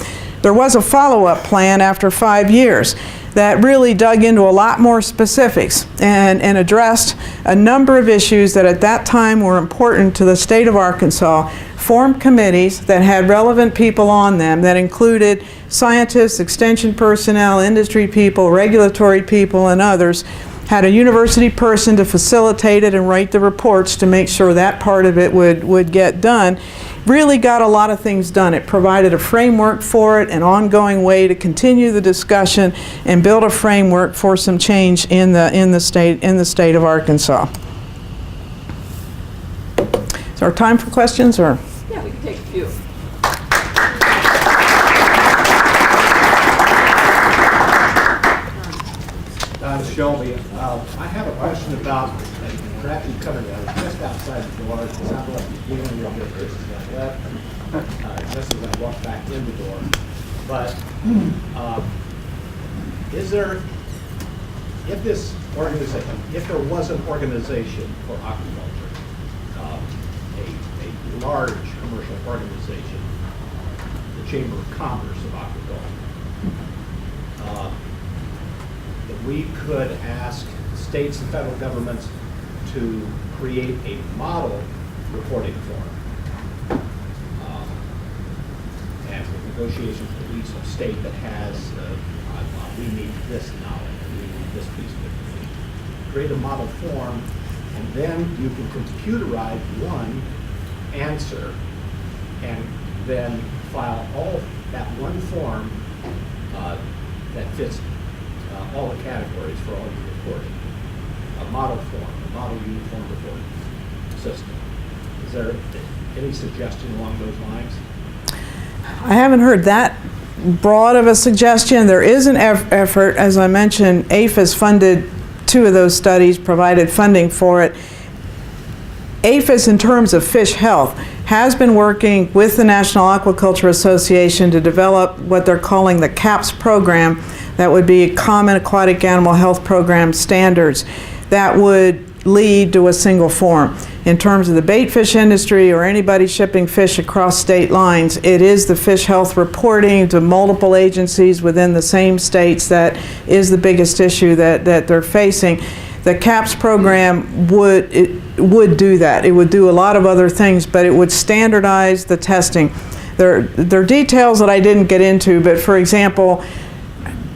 Speaker 2: There was a follow-up plan after 5 years that really dug into a lot more specifics and addressed a number of issues that at that time were important to the state of Arkansas, formed committees that had relevant people on them that included scientists, extension personnel, industry people, regulatory people, and others, had a university person to facilitate it and write the reports to make sure that part of it would get done. Really got a lot of things done. It provided a framework for it, an ongoing way to continue the discussion and build a framework for some change in the state of Arkansas. Is there time for questions, or?
Speaker 3: Yeah, we can take a few.
Speaker 4: Shelby, I have a question about, perhaps you covered that, just outside the door. It sounded like you were dealing with this as I left, just as I walked back in the door. But is there, if this organization, if there was an organization for aquaculture, a large commercial organization, the Chamber of Commerce of Aquaculture, that we could ask states and federal governments to create a model reporting form. And with negotiations with each state that has, we need this knowledge, we need this piece of information. Create a model form, and then you can computerize one answer and then file all that one form that fits all the categories for all your reporting. A model form, a model uniform reporting system. Is there any suggestion along those lines?
Speaker 2: I haven't heard that broad of a suggestion. There is an effort, as I mentioned. APHIS funded 2 of those studies, provided funding for it. APHIS, in terms of fish health, has been working with the National Aquaculture Association to develop what they're calling the CAPS program. That would be Common Aquatic Animal Health Program standards that would lead to a single form. In terms of the bait fish industry or anybody shipping fish across state lines, it is the fish health reporting to multiple agencies within the same states that is the biggest issue that they're facing. The CAPS program would do that. It would do a lot of other things, but it would standardize the testing. There are details that I didn't get into, but for example,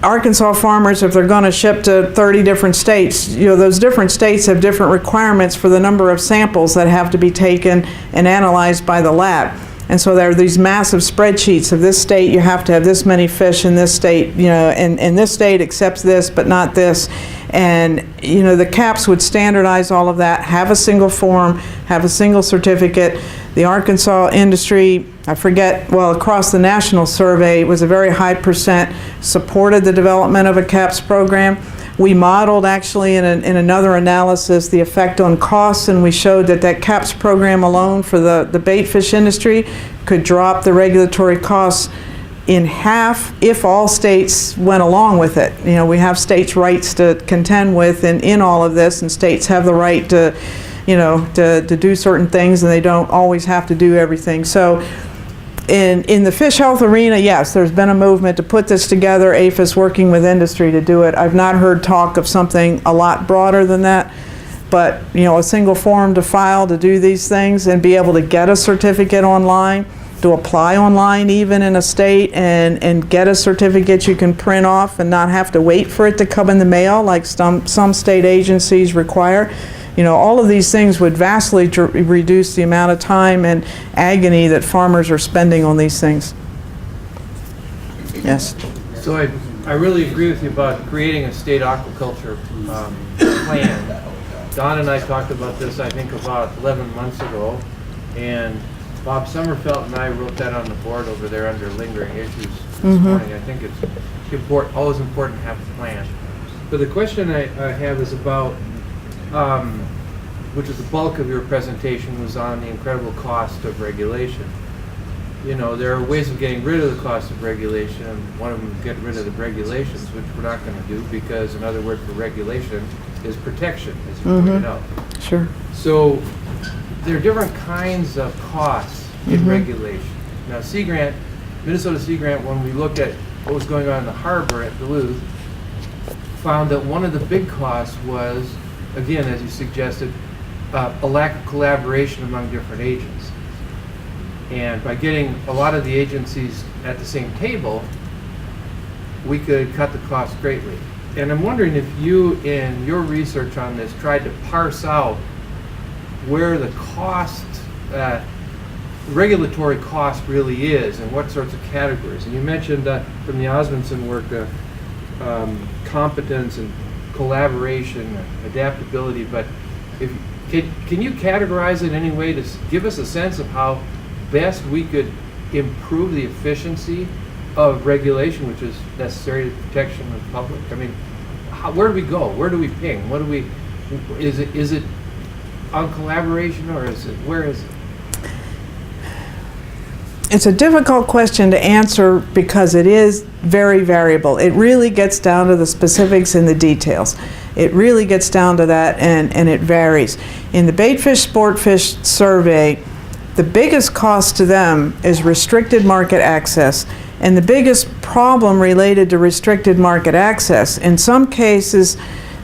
Speaker 2: Arkansas farmers, if they're going to ship to 30 different states, those different states have different requirements for the number of samples that have to be taken and analyzed by the lab. And so there are these massive spreadsheets of this state, you have to have this many fish in this state, and this state accepts this, but not this. And, the CAPS would standardize all of that, have a single form, have a single certificate. The Arkansas industry, across the national survey, it was a very high percent supported the development of a CAPS program. We modeled actually in another analysis the effect on costs, and we showed that CAPS program alone for the bait fish industry could drop the regulatory costs in half if all states went along with it. We have states' rights to contend with in all of this, and states have the right to do certain things, and they don't always have to do everything. So in the fish health arena, yes, there's been a movement to put this together, APHIS working with industry to do it. I've not heard talk of something a lot broader than that, but, a single form to file to do these things and be able to get a certificate online, to apply online even in a state and get a certificate you can print off and not have to wait for it to come in the mail like some state agencies require. All of these things would vastly reduce the amount of time and agony that farmers are spending on these things. Yes.
Speaker 5: So I really agree with you about creating a state aquaculture plan. Don and I talked about this, I think, about 11 months ago, and Bob Sommerfeld and I wrote that on the board over there under lingering issues this morning. I think it's always important to have a plan. But the question I have is about, which is the bulk of your presentation, was on the incredible cost of regulation. There are ways of getting rid of the cost of regulation, and one of them is get rid of the regulations, which we're not going to do because another word for regulation is protection, as you pointed out.
Speaker 2: Sure.
Speaker 5: So there are different kinds of costs in regulation. Now, Minnesota Sea Grant, when we looked at what was going on in the harbor at Duluth, found that one of the big costs was, again, as you suggested, a lack of collaboration among different agencies. And by getting a lot of the agencies at the same table, we could cut the cost greatly. And I'm wondering if you, in your research on this, tried to parse out where the regulatory cost really is and what sorts of categories. And you mentioned from the Osmondson work, competence and collaboration, adaptability, but can you categorize it in any way to give us a sense of how best we could improve the efficiency of regulation, which is necessary to protection of the public? I mean, where do we go? Where do we ping? Is it on collaboration, or where is it?
Speaker 2: It's a difficult question to answer because it is very variable. It really gets down to the specifics and the details. It really gets down to that, and it varies. In the Baitfish Sportfish survey, the biggest cost to them is restricted market access. And the biggest problem related to restricted market access, in some cases,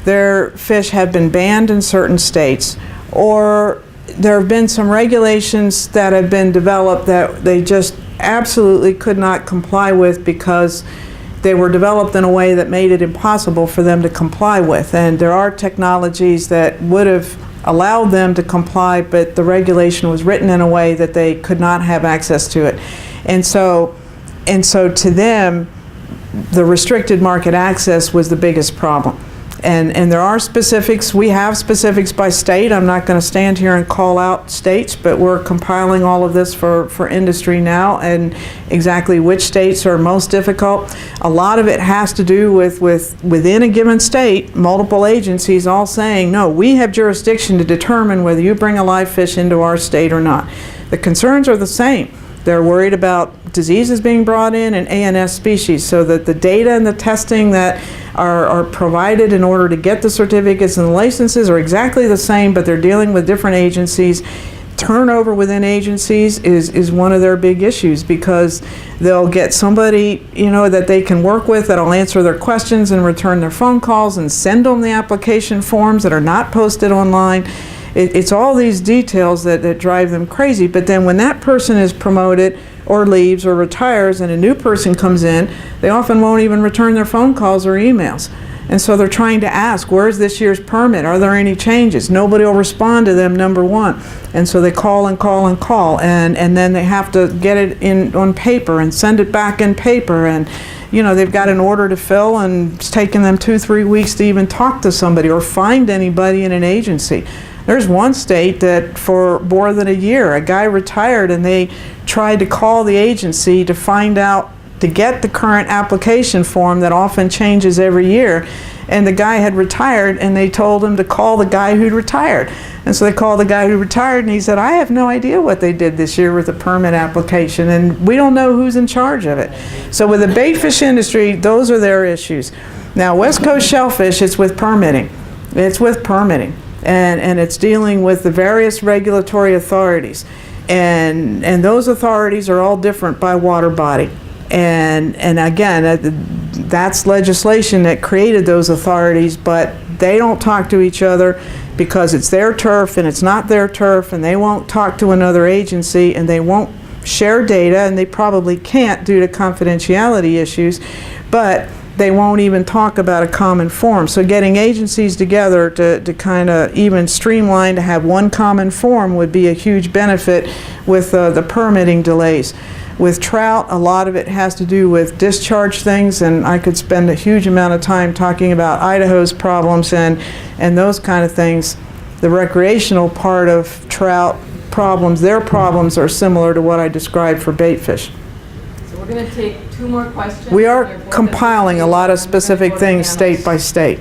Speaker 2: their fish have been banned in certain states, or there have been some regulations that have been developed that they just absolutely could not comply with because they were developed in a way that made it impossible for them to comply with. And there are technologies that would have allowed them to comply, but the regulation was written in a way that they could not have access to it. And so to them, the restricted market access was the biggest problem. And there are specifics. We have specifics by state. I'm not going to stand here and call out states, but we're compiling all of this for industry now, and exactly which states are most difficult. A lot of it has to do with within a given state, multiple agencies all saying, no, we have jurisdiction to determine whether you bring a live fish into our state or not. The concerns are the same. They're worried about diseases being brought in and ANS species, so that the data and the testing that are provided in order to get the certificates and the licenses are exactly the same, but they're dealing with different agencies. Turnover within agencies is one of their big issues, because they'll get somebody that they can work with that'll answer their questions and return their phone calls and send them the application forms that are not posted online. It's all these details that drive them crazy. But then when that person is promoted or leaves or retires and a new person comes in, they often won't even return their phone calls or emails. And so they're trying to ask, where's this year's permit? Are there any changes? Nobody will respond to them, number one. And so they call and call and call, and then they have to get it on paper and send it back in paper. And they've got an order to fill, and it's taken them 2-3 weeks to even talk to somebody or find anybody in an agency. There's one state that for more than a year, a guy retired, and they tried to call the agency to find out, to get the current application form that often changes every year. And the guy had retired, and they told him to call the guy who'd retired. And so they called the guy who retired, and he said, I have no idea what they did this year with the permit application, and we don't know who's in charge of it. So with the baitfish industry, those are their issues. Now, West Coast shellfish, it's with permitting. It's with permitting. And it's dealing with the various regulatory authorities. And those authorities are all different by water body. And again, that's legislation that created those authorities, but they don't talk to each other because it's their turf and it's not their turf, and they won't talk to another agency, and they won't share data, and they probably can't due to confidentiality issues, but they won't even talk about a common form. So getting agencies together to kind of even streamline to have one common form would be a huge benefit with the permitting delays. With trout, a lot of it has to do with discharge things, and I could spend a huge amount of time talking about Idaho's problems and those kind of things. The recreational part of trout problems, their problems are similar to what I described for bait fish.
Speaker 3: So we're going to take 2 more questions.
Speaker 2: We are compiling a lot of specific things state by state.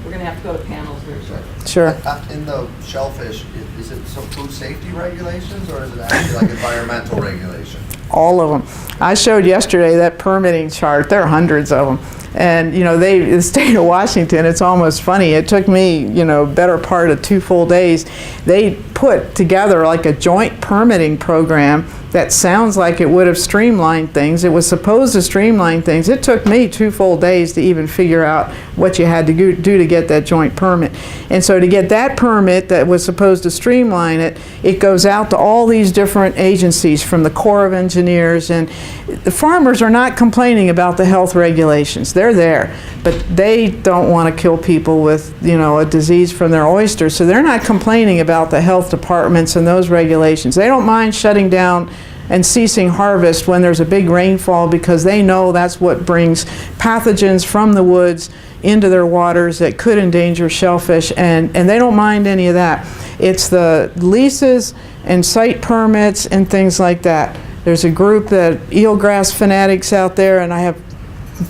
Speaker 3: We're going to have to go to panels very shortly.
Speaker 2: Sure.
Speaker 6: In the shellfish, is it some food safety regulations, or is it actually like environmental regulation?
Speaker 2: All of them. I showed yesterday that permitting chart. There are hundreds of them. And, the state of Washington, it's almost funny. It took me, better part of 2 full days. They put together like a joint permitting program that sounds like it would have streamlined things. It was supposed to streamline things. It took me 2 full days to even figure out what you had to do to get that joint permit. And so to get that permit that was supposed to streamline it, it goes out to all these different agencies from the Corps of Engineers, and the farmers are not complaining about the health regulations. They're there, but they don't want to kill people with, a disease from their oysters, so they're not complaining about the health departments and those regulations. They don't mind shutting down and ceasing harvest when there's a big rainfall, because they know that's what brings pathogens from the woods into their waters that could endanger shellfish, and they don't mind any of that. It's the leases and site permits and things like that. There's a group that eelgrass fanatics out there, and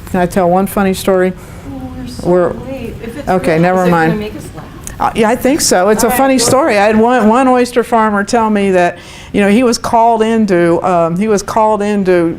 Speaker 2: can I tell one funny story?
Speaker 3: Oh,
Speaker 2: We're-
Speaker 3: wait. If it's
Speaker 2: okay,
Speaker 3: real,
Speaker 2: never
Speaker 3: is it
Speaker 2: mind.
Speaker 3: gonna make us laugh?
Speaker 2: Yeah, I think so. It's a funny story. I had one oyster farmer tell me that, he was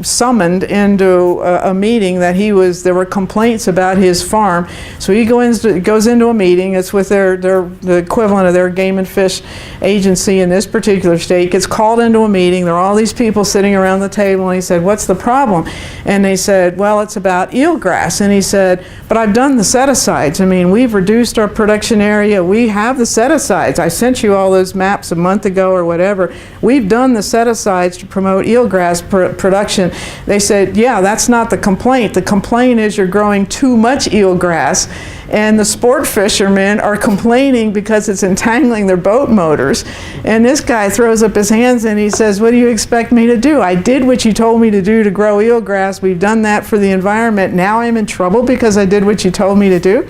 Speaker 2: summoned into a meeting that there were complaints about his farm. So he goes into a meeting. It's with the equivalent of their game and fish agency in this particular state. Gets called into a meeting. There are all these people sitting around the table, and he said, "What's the problem?" And they said, "Well, it's about eelgrass." And he said, "But I've done the set-asides. I mean, we've reduced our production area. We have the set-asides. I sent you all those maps a month ago or whatever. We've done the set-asides to promote eelgrass production." They said, "Yeah, that's not the complaint. The complaint is you're growing too much eelgrass, and the sport fishermen are complaining because it's entangling their boat motors." And this guy throws up his hands and he says, "What do you expect me to do? I did what you told me to do to grow eelgrass. We've done that for the environment. Now I'm in trouble because I did what you told me to do?"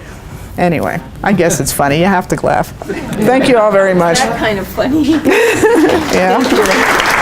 Speaker 2: Anyway, I guess it's funny. You have to laugh. Thank you all very much.
Speaker 3: That kind of funny.
Speaker 2: Yeah.
Speaker 3: Thank you.